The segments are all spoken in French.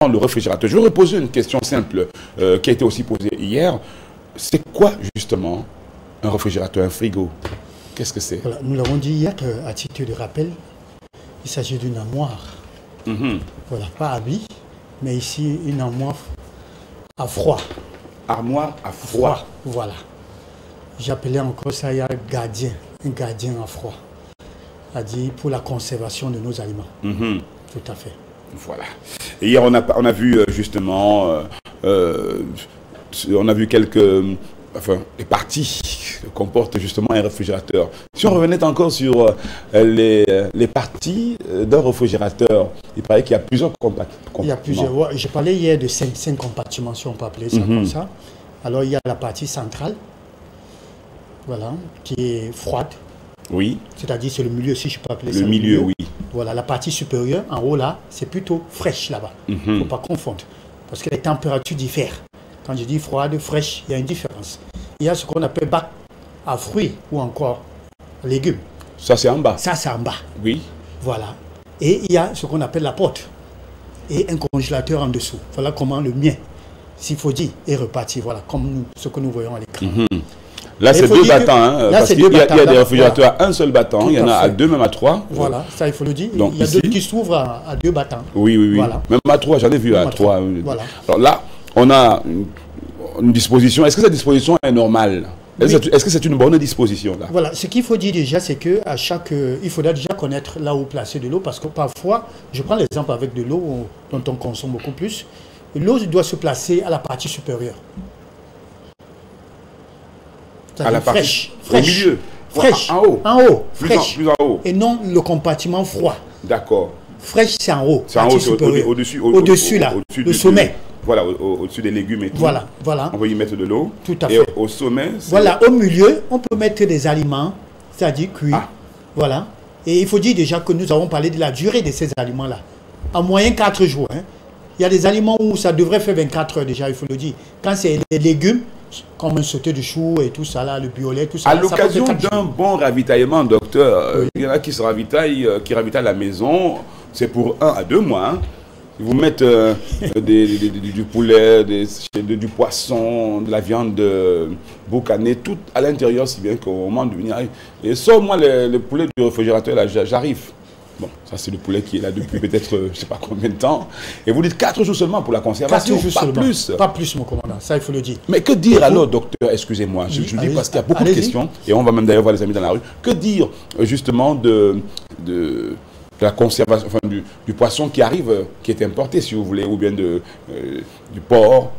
le réfrigérateur. Je vais reposer une question simple qui a été aussi posée hier. C'est quoi justement un réfrigérateur, un frigo? Qu'est-ce que c'est? Voilà, nous l'avons dit hier qu'à titre de rappel, il s'agit d'une armoire. Voilà, pas habit, mais ici une armoire à froid. Armoire à froid. Voilà. J'appelais encore ça hier gardien, un gardien à froid. C'est-à-dire pour la conservation de nos aliments. Tout à fait. Voilà. Et hier, on a vu justement, on a vu quelques les parties que comporte justement un réfrigérateur. Si on revenait encore sur les parties d'un réfrigérateur, il paraît qu'il y a plusieurs compartiments. Il y a plusieurs. Ouais, je parlais hier de 5 compartiments, si on peut appeler ça comme ça. Alors, il y a la partie centrale, voilà, qui est froide. Oui. C'est-à-dire, c'est le milieu, si je peux appeler ça. Le milieu, oui. Voilà, la partie supérieure, en haut là, c'est plutôt fraîche là-bas. Il ne faut pas confondre. Parce que les températures diffèrent. Quand je dis froide, fraîche, il y a une différence. Il y a ce qu'on appelle bac à fruits ou encore légumes. Ça, c'est en bas. Ça, c'est en bas. Oui. Voilà. Et il y a ce qu'on appelle la porte. Et un congélateur en dessous. Voilà comment le mien, s'il faut dire, est reparti. Voilà, comme ce que nous voyons à l'écran. Là, c'est 2 battants. Hein, là, parce qu'il y a des réfrigérateurs à un seul battant. Il y en a à 2, même à 3. Voilà, ça, il faut le dire. Donc, il y a d'autres qui s'ouvrent à 2 battants. Oui. Voilà. Même à 3, j'en ai vu à 3. Voilà. Alors là, on a une disposition. Est-ce que cette disposition est normale? Est-ce que c'est une bonne disposition là? Voilà, ce qu'il faut dire déjà, c'est qu'à chaque... il faudra déjà connaître là où placer de l'eau, parce que parfois, je prends l'exemple avec de l'eau dont on consomme beaucoup plus, l'eau doit se placer à la partie supérieure. À la partie fraîche. Au milieu. Fraîche. En haut. En haut. Fraîche. Plus en haut. Et non le compartiment froid. D'accord. Fraîche, c'est en haut. C'est en haut, au-dessus. Au-dessus, là. Le sommet. Voilà, au-dessus des légumes et tout. Voilà. On va y mettre de l'eau. Tout à fait. Et au sommet, voilà, au milieu, on peut mettre des aliments, c'est-à-dire cuits. Voilà. Et il faut dire déjà que nous avons parlé de la durée de ces aliments-là. En moyenne, 4 jours. Hein. Il y a des aliments où ça devrait faire 24 heures déjà, il faut le dire. Quand c'est les légumes, comme un sauté de chou et tout ça, là, le violet, tout ça. À l'occasion d'un bon ravitaillement, docteur, il y en a qui se ravitaillent, qui ravitaillent la maison, c'est pour 1 à 2 mois. Hein. Vous mettez du poulet, du poisson, de la viande boucanée, tout à l'intérieur, si bien qu'au moment de venir, et sauf moi le poulet du réfrigérateur, là, j'arrive. Bon, ça c'est le poulet qui est là depuis peut-être je ne sais pas combien de temps. Et vous dites 4 jours seulement pour la conservation, 4 jours pas seulement. plus. Pas plus, mon commandant, ça il faut le dire. Mais que dire alors, docteur, excusez-moi, je dis parce qu'il y a beaucoup de questions, et on va même d'ailleurs voir les amis dans la rue. Que dire justement de la conservation, enfin, du poisson qui arrive, qui est importé, si vous voulez, ou bien du porc,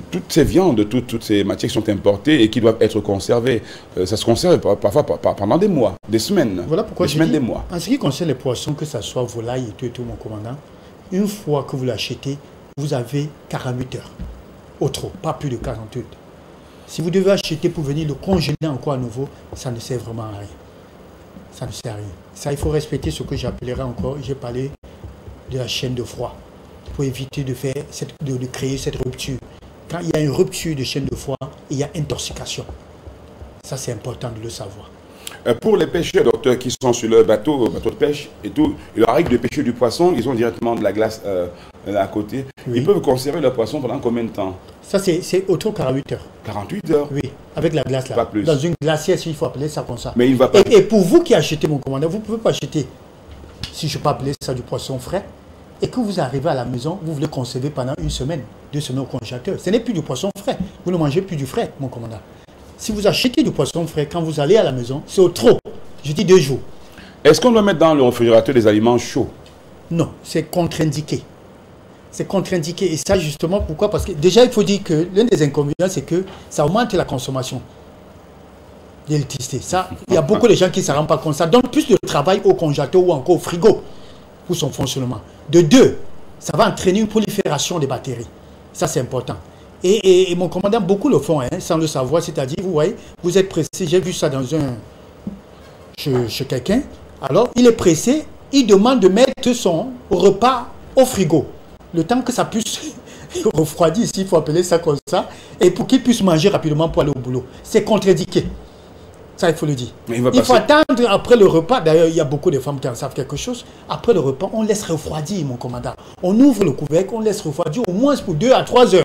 toutes ces viandes, toutes ces matières qui sont importées et qui doivent être conservées. Ça se conserve parfois pendant des mois, des semaines. Voilà pourquoi des semaines, des mois. En ce qui concerne les poissons, que ce soit volaille et tout, mon commandant, une fois que vous l'achetez, vous avez 48 heures. Au trop, pas plus de 48. Si vous devez acheter pour venir le congeler encore à nouveau, ça ne sert vraiment à rien. Ça ne sert à rien. Ça, il faut respecter ce que j'appellerai encore, j'ai parlé de la chaîne de froid, pour éviter de créer cette rupture. Quand il y a une rupture de chaîne de froid, il y a intoxication. Ça, c'est important de le savoir. Pour les pêcheurs, docteur, qui sont sur le bateau de pêche et tout, il leur arrive de pêcher du poisson, ils ont directement de la glace là à côté. Oui. Ils peuvent conserver le poisson pendant combien de temps? Ça, c'est autour de 48 heures. 48 heures? Oui, avec la glace là. Pas plus. Dans une glacière, il faut appeler ça comme ça. Mais il va pas... Et pour vous qui achetez, mon commandant, vous ne pouvez pas acheter, si je peux appeler ça du poisson frais, et que vous arrivez à la maison, vous voulez conserver pendant 1 semaine, 2 semaines au congélateur. Ce n'est plus du poisson frais. Vous ne mangez plus du frais, mon commandant. Si vous achetez du poisson frais, quand vous allez à la maison, c'est au trop. Je dis 2 jours. Est-ce qu'on doit mettre dans le réfrigérateur des aliments chauds? Non, c'est contre-indiqué. C'est contre-indiqué. Et ça, justement, pourquoi? Parce que déjà, il faut dire que l'un des inconvénients, c'est que ça augmente la consommation d'électricité. Ça, il y a beaucoup de gens qui ne se rendent pas compte. Ça donne plus de travail au congélateur ou encore au frigo pour son fonctionnement. De 2, ça va entraîner une prolifération des batteries. Ça, c'est important. Et mon commandant, beaucoup le font, hein, sans le savoir. C'est-à-dire, vous voyez, vous êtes pressé. J'ai vu ça chez quelqu'un. Alors, il est pressé. Il demande de mettre son repas au frigo. Le temps que ça puisse refroidir, s'il faut appeler ça comme ça. Et pour qu'il puisse manger rapidement pour aller au boulot. C'est contre-indiqué. Ça, il faut le dire. Il faut attendre après le repas. D'ailleurs, il y a beaucoup de femmes qui en savent quelque chose. Après le repas, on laisse refroidir, mon commandant. On ouvre le couvercle, on laisse refroidir au moins pour 2 à 3 heures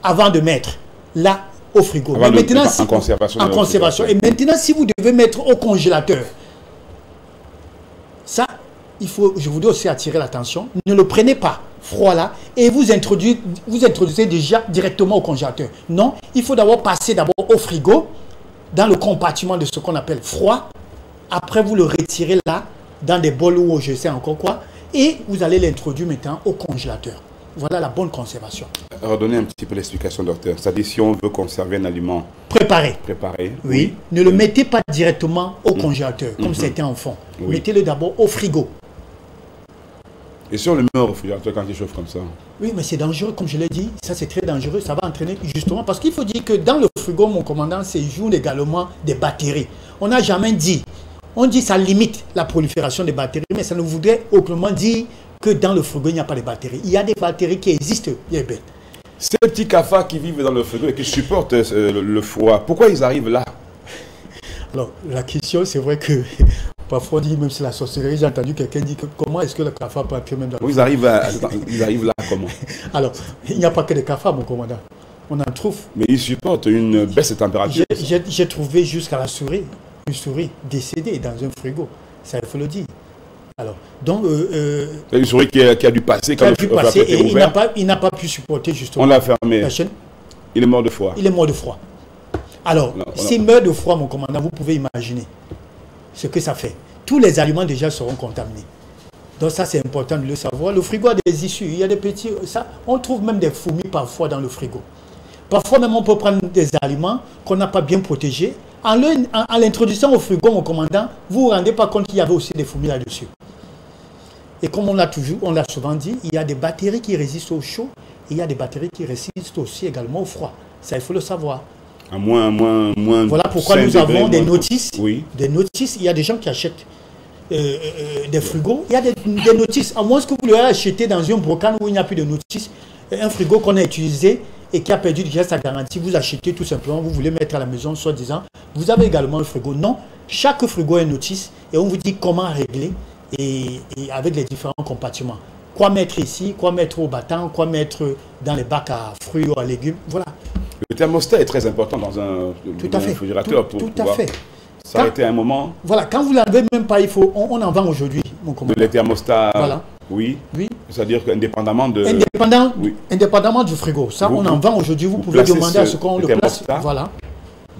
avant de mettre là au frigo. Mais maintenant, en conservation. En conservation. Et maintenant, si vous devez mettre au congélateur, ça, je voudrais aussi attirer l'attention. Ne le prenez pas froid là et vous introduisez déjà directement au congélateur. Non, il faut d'abord passer au frigo, dans le compartiment de ce qu'on appelle froid. Après, vous le retirez là, dans des bols ou je sais encore quoi. Et vous allez l'introduire maintenant au congélateur. Voilà la bonne conservation. Redonnez un petit peu l'explication, docteur. C'est-à-dire, si on veut conserver un aliment préparé. Oui. Ne le mettez pas directement au congélateur, comme c'était en fond. Oui. Mettez-le d'abord au frigo. Et si on le met au réfrigérateur quand il chauffe comme ça? Oui, mais c'est dangereux, comme je l'ai dit. Ça, c'est très dangereux. Ça va entraîner justement. Parce qu'il faut dire que dans le frigo, mon commandant, séjourne également des bactéries. On n'a jamais dit. On dit que ça limite la prolifération des bactéries, mais ça ne voudrait autrement dire que dans le frigo, il n'y a pas de bactéries. Il y a des bactéries qui existent. Ces petits cafards qui vivent dans le frigo et qui supportent le froid, pourquoi ils arrivent là? Alors, la question, c'est vrai que parfois, on dit même c'est la sorcellerie. J'ai entendu quelqu'un dire que comment est-ce que le cafard peut entrer même dans le frigo? Ils arrivent là comment? Alors, il n'y a pas que des cafards, mon commandant. On en trouve. Mais ils supportent une baisse de température. J'ai trouvé jusqu'à la souris, une souris décédée dans un frigo. Ça, il faut le dire. Alors, donc... une souris qui a dû passer quand le frigo était ouvert. Il n'a pas pu supporter justement. On l'a fermé. La chaîne. Il est mort de froid. Il est mort de froid. Alors, s'il meurt de froid, mon commandant, vous pouvez imaginer ce que ça fait. Tous les aliments déjà seront contaminés. Donc ça, c'est important de le savoir. Le frigo a des issues. Il y a des petits... on trouve même des fourmis parfois dans le frigo. Parfois même, on peut prendre des aliments qu'on n'a pas bien protégés. En l'introduisant au frigo, mon commandant, vous ne vous rendez pas compte qu'il y avait aussi des fourmis là-dessus. Et comme on l'a souvent dit, il y a des bactéries qui résistent au chaud et il y a des bactéries qui résistent aussi également au froid. Ça, il faut le savoir. À moins voilà pourquoi nous avons des notices. Oui. Des notices. Il y a des gens qui achètent des frigos. Il y a des notices. À moins que vous l'ayez acheté dans un brocan où il n'y a plus de notices. Un frigo qu'on a utilisé et qui a perdu déjà sa garantie, vous achetez tout simplement, vous voulez mettre à la maison, soi-disant, vous avez également un frigo. Non, chaque frigo a une notice et on vous dit comment régler et avec les différents compartiments. Quoi mettre ici, quoi mettre au battant, quoi mettre dans les bacs à fruits ou à légumes, voilà. Le thermostat est très important dans un réfrigérateur pour pouvoir s'arrêter à un moment. Voilà, quand vous ne l'avez même pas, on en vend aujourd'hui, mon commandant. Les thermostats, voilà. Oui. C'est-à-dire qu'indépendamment de... Indépendamment du frigo. Ça, on en vend aujourd'hui. Vous pouvez demander à ce qu'on le place. Voilà.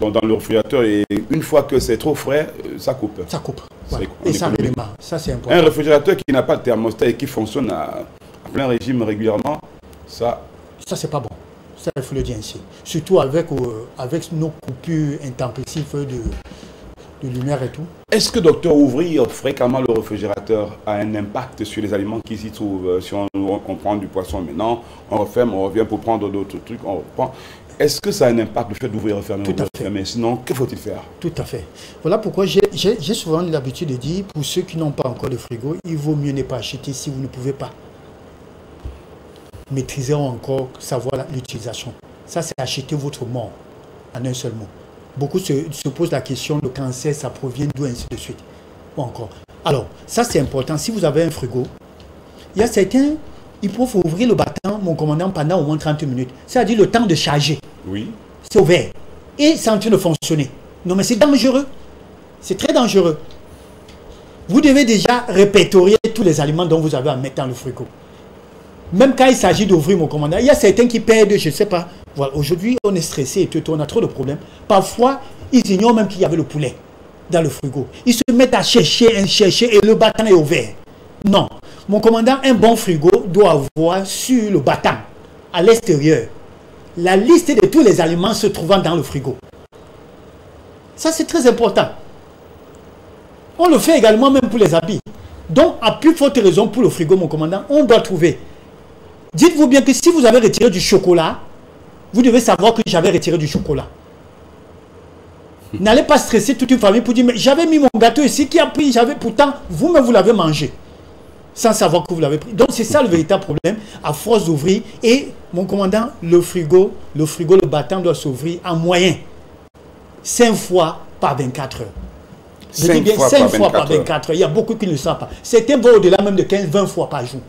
Dans le réfrigérateur, et une fois que c'est trop frais, ça coupe. Ça coupe. Voilà. Et ça redémarre. Ça, c'est important. Un réfrigérateur qui n'a pas de thermostat et qui fonctionne à plein régime régulièrement, ça... Ça, c'est pas bon. Ça, il faut le dire ainsi. Surtout avec nos coupures intempestives de lumière et tout. Est-ce que, docteur, ouvrir fréquemment le réfrigérateur a un impact sur les aliments qui s'y trouvent? Si on prend du poisson maintenant, on referme, on revient pour prendre d'autres trucs, on reprend. Est-ce que ça a un impact, le fait d'ouvrir et refermer? Tout à fait. Sinon, que faut-il faire? Tout à fait. Voilà pourquoi j'ai souvent l'habitude de dire, pour ceux qui n'ont pas encore de frigo, il vaut mieux ne pas acheter si vous ne pouvez pas. Maîtriser encore, savoir l'utilisation. Ça, c'est acheter votre mort en un seul mot. Beaucoup se posent la question, le cancer, ça provient d'où, ainsi de suite. Ou encore. Alors, ça c'est important. Si vous avez un frigo, il y a certains, ils peuvent ouvrir le battant, mon commandant, pendant au moins 30 minutes. C'est-à-dire le temps de charger. Oui. C'est ouvert. Et c'est en train de fonctionner. Non, mais c'est dangereux. C'est très dangereux. Vous devez déjà répertorier tous les aliments dont vous avez à mettre dans le frigo. Même quand il s'agit d'ouvrir, mon commandant, il y a certains qui perdent, je ne sais pas. Voilà, aujourd'hui, on est stressé et tout, on a trop de problèmes. Parfois, ils ignorent même qu'il y avait le poulet dans le frigo. Ils se mettent à chercher et le battant est ouvert. Non. Mon commandant, un bon frigo doit avoir sur le battant, à l'extérieur, la liste de tous les aliments se trouvant dans le frigo. Ça, c'est très important. On le fait également même pour les habits. Donc, à plus forte raison pour le frigo, mon commandant, on doit trouver. Dites-vous bien que si vous avez retiré du chocolat, vous devez savoir que j'avais retiré du chocolat. N'allez pas stresser toute une famille pour dire, mais j'avais mis mon gâteau ici, qui a pris, pourtant, vous-même vous l'avez mangé, sans savoir que vous l'avez pris. Donc c'est ça le véritable problème, à force d'ouvrir. Et mon commandant, le frigo, le battant doit s'ouvrir en moyenne 5 fois par 24 heures. 5 fois, 5 par, fois par 24 24 heures. Il y a beaucoup qui ne le savent pas. Certains vont au-delà même de 15-20 fois par jour.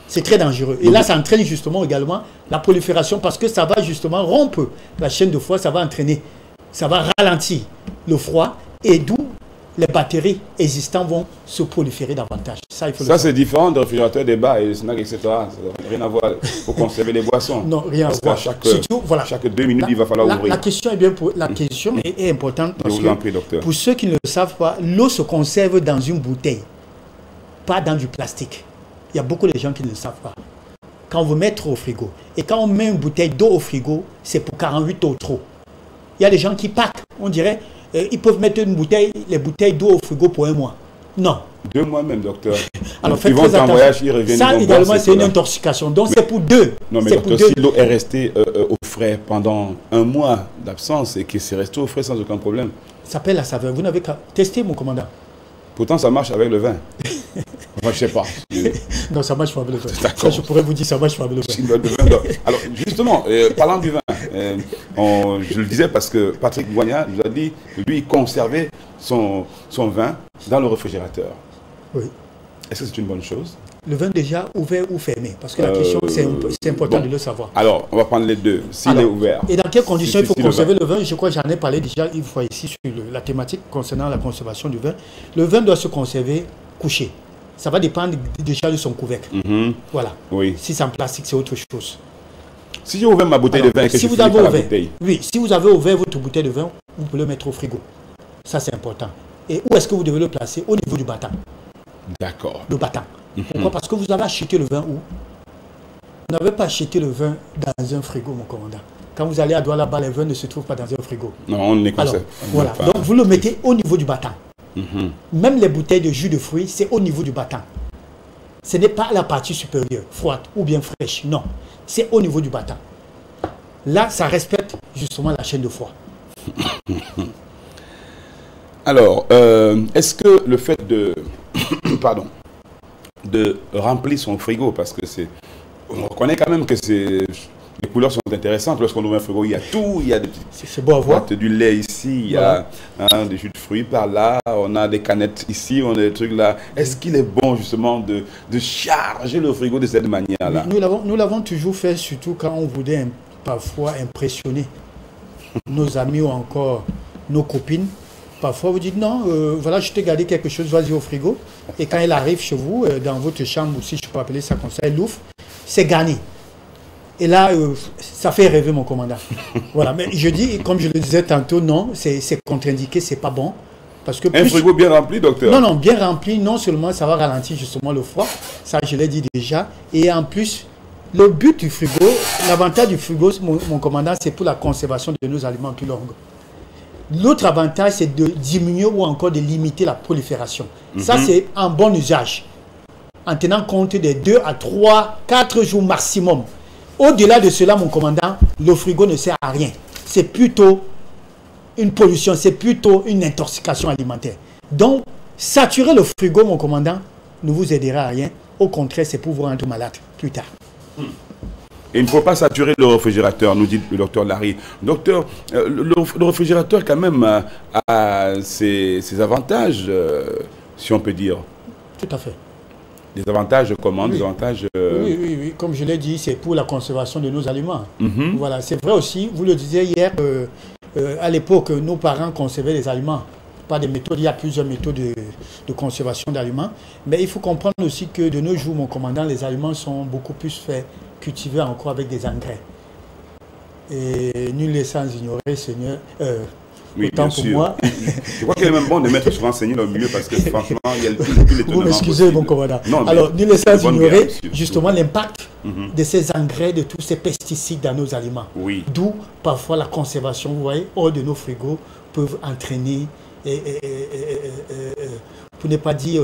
C'est très dangereux. Et là, ça entraîne justement également la prolifération parce que ça va justement rompre la chaîne de froid, ça va entraîner, ça va ralentir le froid et d'où les bactéries existantes vont se proliférer davantage. Ça, c'est différent des réfrigérateurs, des bars et des snacks, etc. Ça n'a rien à voir. Il faut conserver les boissons. Non, rien à voir. Surtout, voilà, chaque 2 minutes, il va falloir ouvrir. La question est bien la question est importante parce que pour ceux qui ne le savent pas, l'eau se conserve dans une bouteille, pas dans du plastique. Il y a beaucoup de gens qui ne le savent pas. Quand vous mettez au frigo, et quand on met une bouteille d'eau au frigo, c'est pour 48 heures trop. Il y a des gens qui packent, on dirait, ils peuvent mettre les bouteilles d'eau au frigo pour 1 mois. Non. 2 mois même, docteur. Alors faites très attention. Voyage, ils reviennent, ça également, c'est une intoxication. Donc c'est pour 2. Non, mais docteur, si l'eau est restée au frais pendant 1 mois d'absence et que c'est resté au frais sans aucun problème. Ça perd la saveur. Vous n'avez qu'à tester, mon commandant. Pourtant, ça marche avec le vin. Enfin, je sais pas. Non, ça marche pas avec le vin. Ça, je pourrais vous dire, ça marche pas avec le vin. Alors, justement, parlant du vin, je le disais parce que Patrick Boignard nous a dit que lui, il conservait son vin dans le réfrigérateur. Oui. Est-ce que c'est une bonne chose? Le vin déjà ouvert ou fermé? Parce que la question, c'est important de le savoir. Alors, on va prendre les deux. S'il est ouvert. Et dans quelles conditions il faut conserver le vin? Je crois que j'en ai parlé déjà une fois ici sur la thématique concernant la conservation du vin. Le vin doit se conserver couché. Ça va dépendre déjà de son couvercle. Voilà. Oui. Si c'est en plastique, c'est autre chose. Si j'ai ouvert ma bouteille de vin et que si vous avez ouvert, oui, si vous avez ouvert votre bouteille de vin, vous pouvez le mettre au frigo. Ça, c'est important. Et où est-ce que vous devez le placer? Au niveau du battant. D'accord. Le battant. Pourquoi? Parce que vous avez acheté le vin où? Vous n'avez pas acheté le vin dans un frigo, mon commandant. Quand vous allez à Douala là-bas, le vin ne se trouve pas dans un frigo. Non, on n'est comme ça. Voilà. Donc, vous le mettez au niveau du battant. Même les bouteilles de jus de fruits, c'est au niveau du battant. Ce n'est pas la partie supérieure, froide ou bien fraîche. Non. C'est au niveau du battant. Là, ça respecte justement la chaîne de froid. Alors, est-ce que le fait de... pardon, de remplir son frigo, parce que c'est... On reconnaît quand même que c'est... Les couleurs sont intéressantes. Lorsqu'on ouvre un frigo, il y a tout. Il y a des c'est beau à voir. Du lait ici, il y a des jus de fruits par là, on a des canettes ici, on a des trucs là. Est-ce qu'il est bon justement de charger le frigo de cette manière-là? Nous l'avons toujours fait, surtout quand on voulait parfois impressionner nos amis ou encore nos copines. Parfois, vous dites non, voilà, je t'ai gardé quelque chose, vas-y au frigo. Et quand il arrive chez vous, dans votre chambre, si je peux appeler ça comme ça, elle l'ouvre, c'est garni. Et là, ça fait rêver mon commandant. Voilà, mais je dis, comme je le disais tantôt, non, c'est contre-indiqué, c'est pas bon. Parce que un frigo bien rempli, docteur? Non, non, bien rempli, non seulement ça va ralentir justement le froid, ça je l'ai dit déjà, et en plus, le but du frigo, l'avantage du frigo, mon commandant, c'est pour la conservation de nos aliments plus longs. L'autre avantage, c'est de diminuer ou encore de limiter la prolifération. Ça, c'est un bon usage, en tenant compte des 2 à 3, 4 jours maximum. Au-delà de cela, mon commandant, le frigo ne sert à rien. C'est plutôt une pollution, c'est plutôt une intoxication alimentaire. Donc, saturer le frigo, mon commandant, ne vous aidera à rien. Au contraire, c'est pour vous rendre malade plus tard. Et il ne faut pas saturer le réfrigérateur, nous dit le docteur Larry. Docteur, le réfrigérateur quand même a ses avantages, si on peut dire. Tout à fait. Des avantages comment? Des avantages... Oui, comme je l'ai dit, c'est pour la conservation de nos aliments. Voilà, c'est vrai aussi, vous le disiez hier, à l'époque, nos parents conservaient les aliments. Pas des méthodes, il y a plusieurs méthodes de conservation d'aliments. Mais il faut comprendre aussi que de nos jours, mon commandant, les aliments sont beaucoup plus faits, cultivés encore avec des engrais. Et nul n'est sans ignorer, Seigneur... Oui, autant bien pour sûr. moi. Je crois qu'il est même bon de mettre souvent Seigneur au milieu parce que franchement, il y a tous les vous m'excusez, mon commandant. Non, alors, nul n'est sans ignorer justement l'impact de ces engrais, de tous ces pesticides dans nos aliments. Oui. D'où parfois la conservation, vous voyez, hors de nos frigos, peuvent entraîner, pour ne pas dire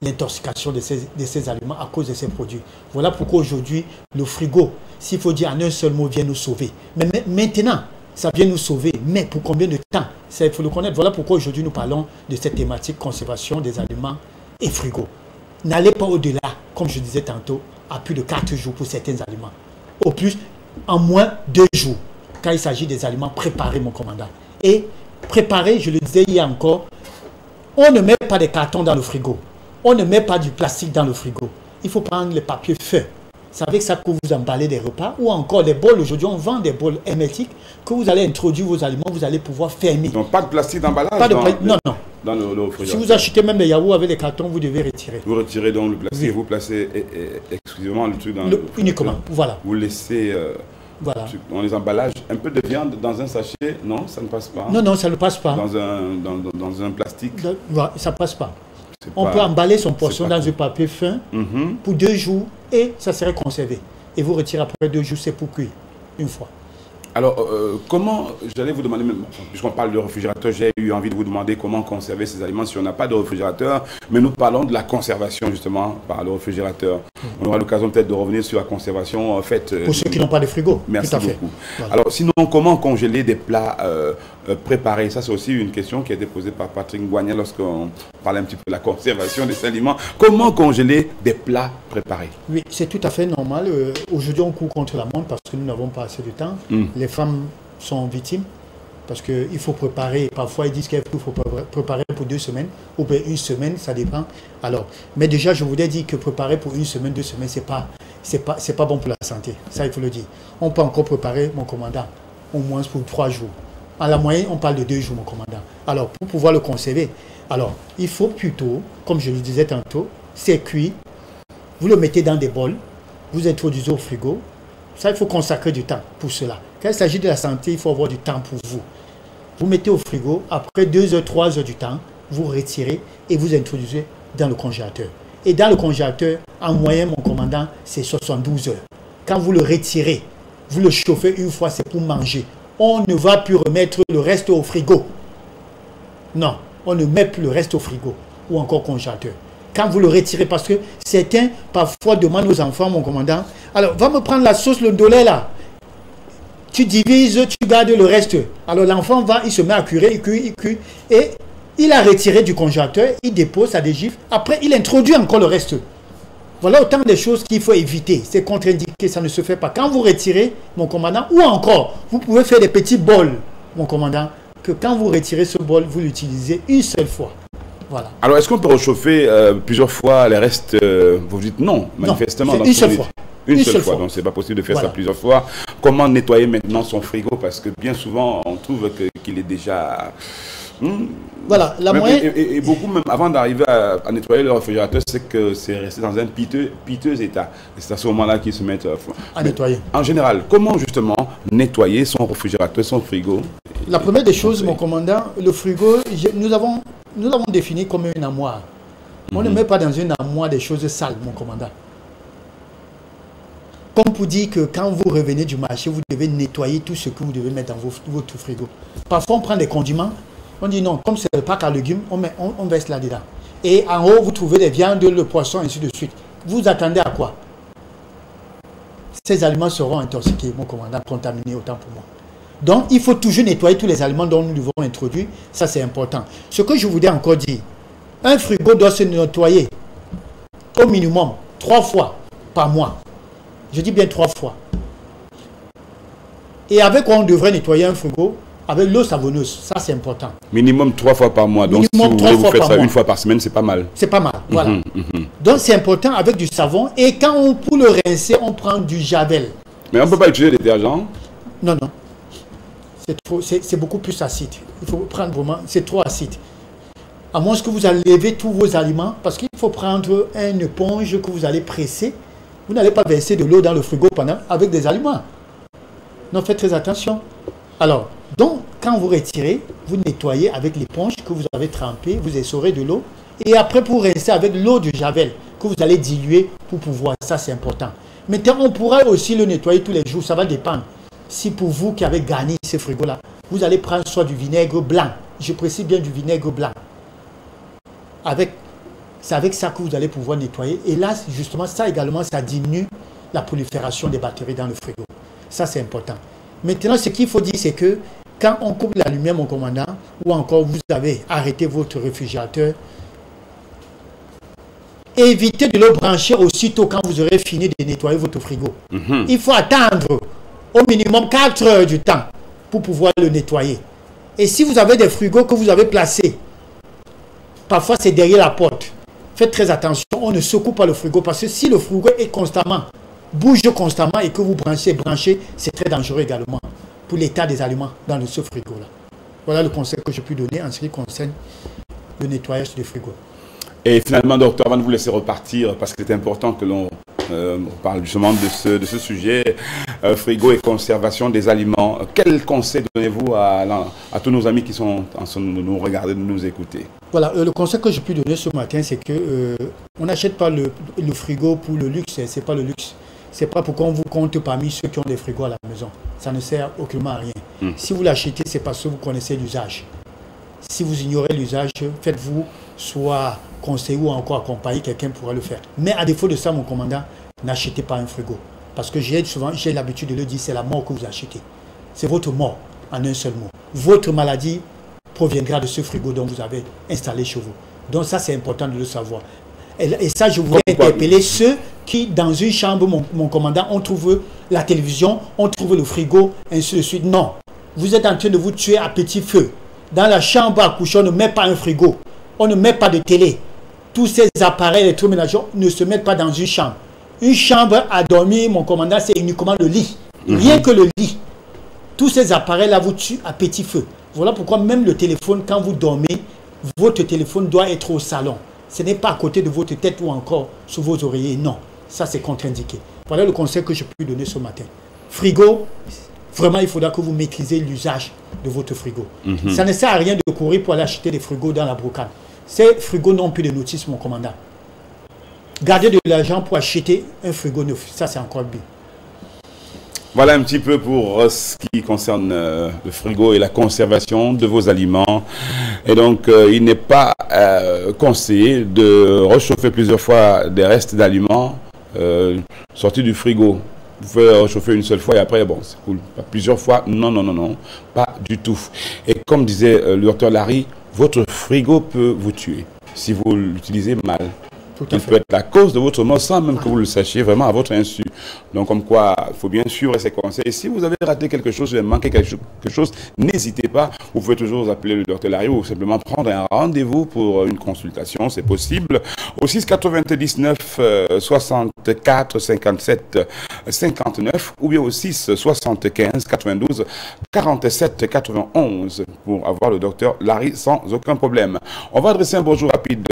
l'intoxication de ces aliments à cause de ces produits. Voilà pourquoi aujourd'hui, le frigo, s'il faut dire en un seul mot, vient nous sauver. Mais maintenant, ça vient nous sauver, mais pour combien de temps? Ça, il faut le connaître. Voilà pourquoi aujourd'hui nous parlons de cette thématique conservation des aliments et frigo. N'allez pas au-delà, comme je disais tantôt, à plus de 4 jours pour certains aliments. Au plus, en moins 2 jours, quand il s'agit des aliments préparés, mon commandant. Et préparer, je le disais hier encore, on ne met pas des cartons dans le frigo. On ne met pas du plastique dans le frigo. Il faut prendre les papiers feuilles. C'est avec ça que vous emballez des repas ou encore des bols. Aujourd'hui, on vend des bols hermétiques que vous allez introduire vos aliments, vous allez pouvoir fermer. Donc, pas de plastique d'emballage non, non. Dans le réfrigérateur. Si vous achetez même les yaourts avec les cartons, vous devez retirer. Vous retirez donc le plastique, vous placez exclusivement le truc dans le uniquement, voilà. Vous laissez voilà. dans les emballages un peu de viande dans un sachet. Non, ça ne passe pas. Non, non, ça ne passe pas. Dans un plastique. Voilà, ça ne passe pas. On peut emballer son poisson dans un papier fin pour 2 jours et ça serait conservé. Et vous retirez après 2 jours, c'est pour cuire une fois. Alors, comment, j'allais vous demander, puisqu'on parle de réfrigérateur, j'ai eu envie de vous demander comment conserver ces aliments si on n'a pas de réfrigérateur, mais nous parlons de la conservation justement par le réfrigérateur. On aura l'occasion peut-être de revenir sur la conservation faite. Pour ceux qui n'ont pas de frigo. Merci tout à fait. beaucoup. Voilà. Alors, sinon, comment congeler des plats préparés? Ça, c'est aussi une question qui a été posée par Patrick Ngouania lorsqu'on parlait un petit peu de la conservation des aliments. Comment congeler des plats préparés? Oui, c'est tout à fait normal. Aujourd'hui, on court contre la montre parce que nous n'avons pas assez de temps. Les femmes sont victimes parce qu'il faut préparer. Parfois, ils disent qu'il faut préparer pour 2 semaines ou bien 1 semaine, ça dépend. Alors, mais déjà, je voulais dire que préparer pour 1 semaine, 2 semaines, c'est pas bon pour la santé. Ça, il faut le dire. On peut encore préparer, mon commandant, au moins pour 3 jours. À la moyenne, on parle de 2 jours, mon commandant. Alors, pour pouvoir le conserver, alors, il faut plutôt, comme je le disais tantôt, c'est cuit. Vous le mettez dans des bols, vous introduisez au frigo. Ça, il faut consacrer du temps pour cela. Quand il s'agit de la santé, il faut avoir du temps pour vous. Vous mettez au frigo, après 2 heures, 3 heures du temps, vous retirez et vous introduisez dans le congélateur. Et dans le congélateur, en moyenne, mon commandant, c'est 72 heures. Quand vous le retirez, vous le chauffez une fois, c'est pour manger. On ne va plus remettre le reste au frigo. Non, on ne met plus le reste au frigo ou encore au congélateur. Quand vous le retirez, parce que certains parfois demandent aux enfants, mon commandant, alors va me prendre la sauce, le dolé là. Tu divises, tu gardes le reste. Alors l'enfant va, il se met à cuire, il cuit, et il a retiré du congélateur, il dépose sa dégifle, après il introduit encore le reste. Voilà autant de choses qu'il faut éviter. C'est contre-indiqué, ça ne se fait pas. Quand vous retirez, mon commandant, ou encore, vous pouvez faire des petits bols, mon commandant, que quand vous retirez ce bol, vous l'utilisez une seule fois. Voilà. Alors, est-ce qu'on peut réchauffer plusieurs fois les restes vous dites non, manifestement. Non, une seule fois. Une seule fois. Donc, c'est pas possible de faire ça plusieurs fois. Comment nettoyer maintenant son frigo? Parce que bien souvent, on trouve qu'il est déjà... Voilà, la moyenne... Et beaucoup, même avant d'arriver à nettoyer le réfrigérateur, c'est que c'est resté dans un piteux état. Et c'est à ce moment-là qu'ils se mettent à nettoyer. En général, comment justement nettoyer son réfrigérateur, son frigo? La première des choses, mon commandant, le frigo, nous l'avons défini comme une armoire. On ne met pas dans une armoire des choses sales, mon commandant. Comme pour dire que quand vous revenez du marché, vous devez nettoyer tout ce que vous devez mettre dans votre frigo. Parfois, on prend des condiments, on dit non, comme c'est le pack à légumes, on verse là-dedans. Et en haut, vous trouvez des viandes, le poisson, ainsi de suite. Vous attendez à quoi? Ces aliments seront intoxiqués, mon commandant, contaminés autant pour moi. Donc, il faut toujours nettoyer tous les aliments dont nous devons introduire. Ça, c'est important. Ce que je voudrais encore dire, un frigo doit se nettoyer au minimum 3 fois par mois. Je dis bien 3 fois. Et avec quoi on devrait nettoyer un frigo? Avec l'eau savonneuse. Ça, c'est important. Minimum 3 fois par mois. Donc, minimum si vous faites ça une fois par semaine, c'est pas mal. C'est pas mal, voilà. Donc, c'est important avec du savon. Et quand pour le rincer, on prend du javel. Mais on ne peut pas utiliser des détergents? Non, non. C'est beaucoup plus acide. Il faut prendre vraiment, c'est trop acide. À moins que vous enlevez tous vos aliments, parce qu'il faut prendre une éponge que vous allez presser. Vous n'allez pas verser de l'eau dans le frigo avec des aliments. Non, faites très attention. Alors, donc, quand vous retirez, vous nettoyez avec l'éponge que vous avez trempée, vous essorez de l'eau. Et après, pour rincer avec l'eau de javel que vous allez diluer pour pouvoir. Ça, c'est important. Maintenant, on pourra aussi le nettoyer tous les jours. Ça va dépendre. Si pour vous qui avez garni ce frigo-là, vous allez prendre soit du vinaigre blanc. Je précise bien du vinaigre blanc. C'est avec ça que vous allez pouvoir nettoyer. Et là, justement, ça également, ça diminue la prolifération des bactéries dans le frigo. Ça, c'est important. Maintenant, ce qu'il faut dire, c'est que quand on coupe la lumière, mon commandant, ou encore vous avez arrêté votre réfrigérateur, évitez de le brancher aussitôt quand vous aurez fini de nettoyer votre frigo. Il faut attendre au minimum 4 heures du temps pour pouvoir le nettoyer. Et si vous avez des frigos que vous avez placés, parfois c'est derrière la porte. Faites très attention, on ne secoue pas le frigo parce que si le frigo est constamment, bouge constamment et que vous branchez, c'est très dangereux également pour l'état des aliments dans ce frigo-là. Voilà le conseil que je peux donner en ce qui concerne le nettoyage des frigos. Et finalement, docteur, avant de vous laisser repartir, parce que c'est important que l'on parle justement de ce sujet, frigo et conservation des aliments, quel conseil donnez-vous à tous nos amis qui sont en train de nous regarder, de nous écouter? Voilà, le conseil que je peux donner ce matin, c'est que on n'achète pas le frigo pour le luxe, c'est pas le luxe. C'est pas pour qu'on vous compte parmi ceux qui ont des frigos à la maison. Ça ne sert aucunement à rien. Si vous l'achetez, c'est parce que vous connaissez l'usage. Si vous ignorez l'usage, faites-vous soit conseiller ou encore accompagner, quelqu'un pourra le faire. Mais à défaut de ça, mon commandant, n'achetez pas un frigo. Parce que j'ai l'habitude de le dire, c'est la mort que vous achetez. C'est votre mort, en un seul mot. Votre maladie proviendra de ce frigo dont vous avez installé chez vous. Donc ça, c'est important de le savoir. Et ça, je voudrais interpeller ceux qui, dans une chambre, mon commandant, on trouve la télévision, on trouve le frigo, ainsi de suite. Non, vous êtes en train de vous tuer à petit feu. Dans la chambre à coucher, on ne met pas un frigo. On ne met pas de télé. Tous ces appareils électroménagers ne se mettent pas dans une chambre. Une chambre à dormir, mon commandant, c'est uniquement le lit. Rien que le lit. Tous ces appareils-là vous tuent à petit feu. Voilà pourquoi même le téléphone, quand vous dormez, votre téléphone doit être au salon. Ce n'est pas à côté de votre tête ou encore sous vos oreillers. Non, ça c'est contre-indiqué. Voilà le conseil que je peux donner ce matin. Frigo, vraiment il faudra que vous maîtrisez l'usage de votre frigo. Ça ne sert à rien de courir pour aller acheter des frigos dans la brocante. Ces frigos n'ont plus de notice, mon commandant. Gardez de l'argent pour acheter un frigo neuf. Ça c'est encore bien. Voilà un petit peu pour ce qui concerne le frigo et la conservation de vos aliments. Et donc, il n'est pas conseillé de réchauffer plusieurs fois des restes d'aliments sortis du frigo. Vous pouvez réchauffer une seule fois et après, bon, c'est cool. Plusieurs fois, non, non, non, non, pas du tout. Et comme disait le docteur Larry, votre frigo peut vous tuer si vous l'utilisez mal. Il peut être la cause de votre mort sans même que vous le sachiez, vraiment à votre insu. Donc, comme quoi, il faut bien suivre ces conseils. Et si vous avez raté quelque chose, vous avez manqué quelque chose, n'hésitez pas. Vous pouvez toujours appeler le docteur Larry ou simplement prendre un rendez-vous pour une consultation, c'est possible. Au 6 99 64 57 59 ou bien au 6 75 92 47 91 pour avoir le docteur Larry sans aucun problème. On va adresser un bonjour rapide